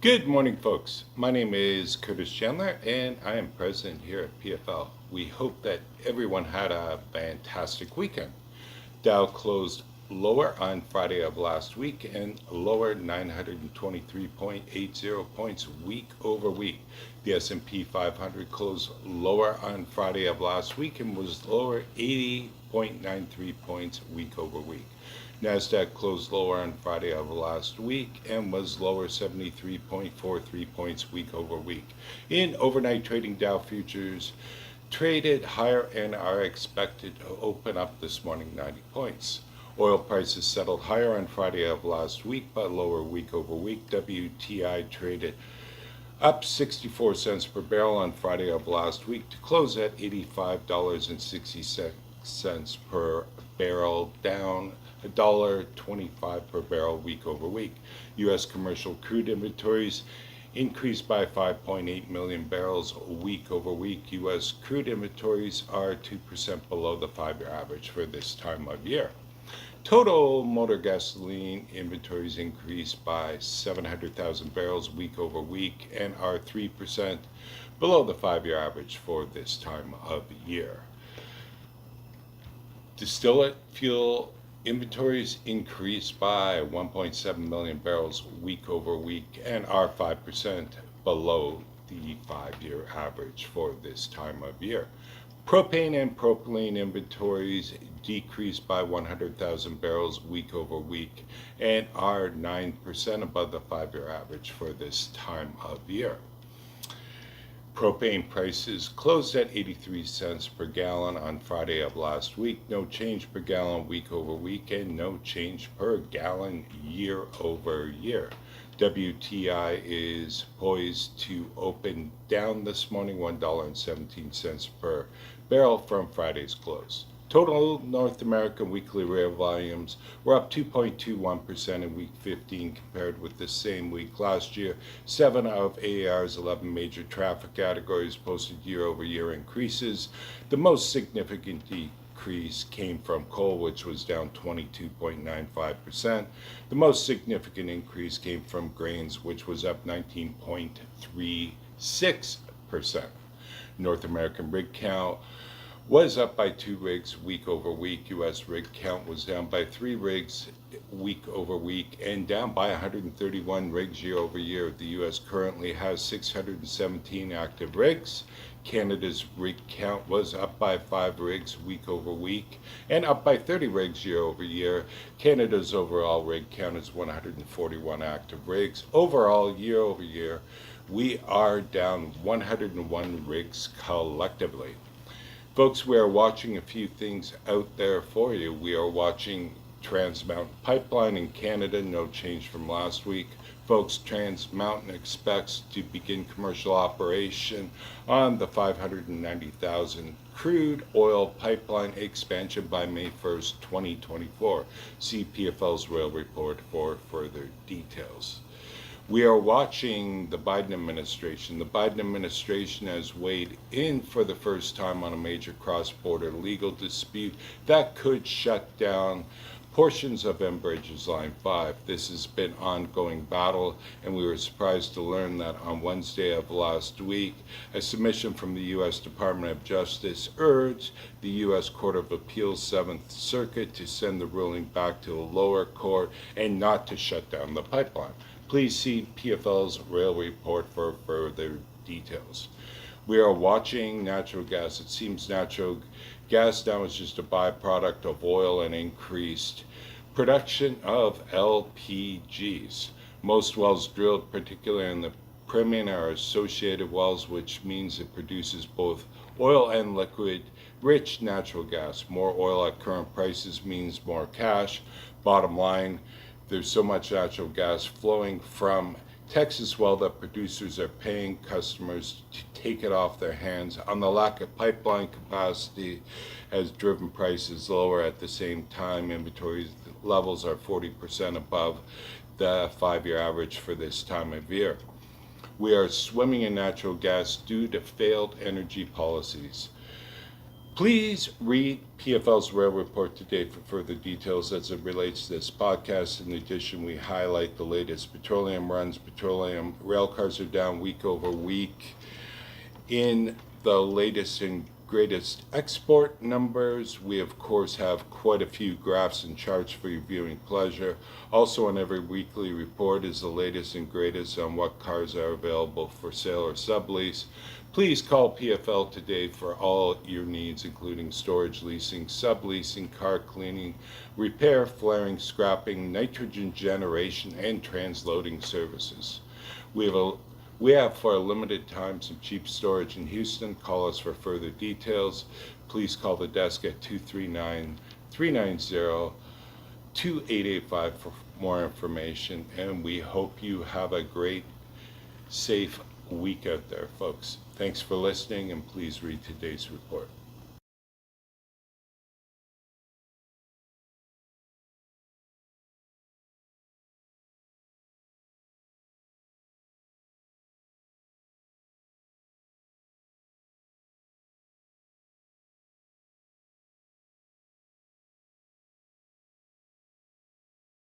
Good morning, folks. My name is Curtis Chandler, and I am president here at PFL. We hope that everyone had a fantastic weekend. Dow closed lower on Friday of last week and lower 923.80 points week over week. The S&P 500 closed lower on Friday of last week and was lower 80.93 points week over week. Nasdaq closed lower on Friday of last week and was lower 73.43 points week over week. In overnight trading, Dow futures traded higher and are expected to open up this morning 90 points. Oil prices settled higher on Friday of last week but lower week over week. WTI traded up 64 cents per barrel on Friday of last week to close at $85.60 per barrel, down $1.25 per barrel week over week. U.S. commercial crude inventories increased by 5.8 million barrels week over week. U.S. crude inventories are 2% below the 5-year average for this time of year. Total motor gasoline inventories increased by 700,000 barrels week over week and are 3% below the 5-year average for this time of year. Distillate fuel inventories increased by 1.7 million barrels week over week and are 5% below the 5-year average for this time of year. Propane and propylene inventories decreased by 100,000 barrels week over week and are 9% above the 5-year average for this time of year. Propane prices closed at 83 cents per gallon on Friday of last week. No change per gallon week over week and no change per gallon year over year. WTI is poised to open down this morning $1.17 per barrel from Friday's close. Total North American weekly rail volumes were up 2.21% in week 15 compared with the same week last year. 7 of AAR's 11 major traffic categories posted year-over-year increases. The most significant decrease came from coal, which was down 22.95%. The most significant increase came from grains, which was up 19.36%. North American rig count was up by 2 rigs week over week. U.S. rig count was down by 3 rigs week over week and down by 131 rigs year over year. The U.S. currently has 617 active rigs. Canada's rig count was up by 5 rigs week over week and up by 30 rigs year over year. Canada's overall rig count is 141 active rigs. Overall, year over year, we are down 101 rigs collectively. Folks, we are watching a few things out there for you. We are watching Trans Mountain Pipeline in Canada, no change from last week. Folks, Trans Mountain expects to begin commercial operation on the 590,000 crude oil pipeline expansion by May 1st, 2024. See PFL's Rail Report for further details. We are watching the Biden administration. The Biden administration has weighed in for the first time on a major cross-border legal dispute that could shut down portions of Enbridge's Line 5. This has been an ongoing battle, and we were surprised to learn that on Wednesday of last week, a submission from the U.S. Department of Justice urged the U.S. Court of Appeals 7th Circuit to send the ruling back to the lower court and not to shut down the pipeline. Please see PFL's Rail Report for further details. We are watching natural gas. It seems natural gas now is just a byproduct of oil and increased production of LPGs. Most wells drilled, particularly in the Permian, are associated wells, which means it produces both oil and liquid rich natural gas. More oil at current prices means more cash. Bottom line, there's so much natural gas flowing from Texas well that producers are paying customers to take it off their hands. On the lack of pipeline capacity has driven prices lower. At the same time, inventory levels are 40% above the 5-year average for this time of year. We are swimming in natural gas due to failed energy policies. Please read PFL's Rail Report today for further details as it relates to this podcast. In addition, we highlight the latest petroleum runs. Petroleum rail cars are down week over week. In the latest and greatest export numbers, we of course have quite a few graphs and charts for your viewing pleasure. Also on every weekly report is the latest and greatest on what cars are available for sale or sublease. Please call PFL today for all your needs, including storage, leasing, subleasing, car cleaning, repair, flaring, scrapping, nitrogen generation, and transloading services. We have for a limited time some cheap storage in Houston. Call us for further details. Please call the desk at 239-390-2885 for more information. And we hope you have a great, safe week out there, folks. Thanks for listening, and please read today's report.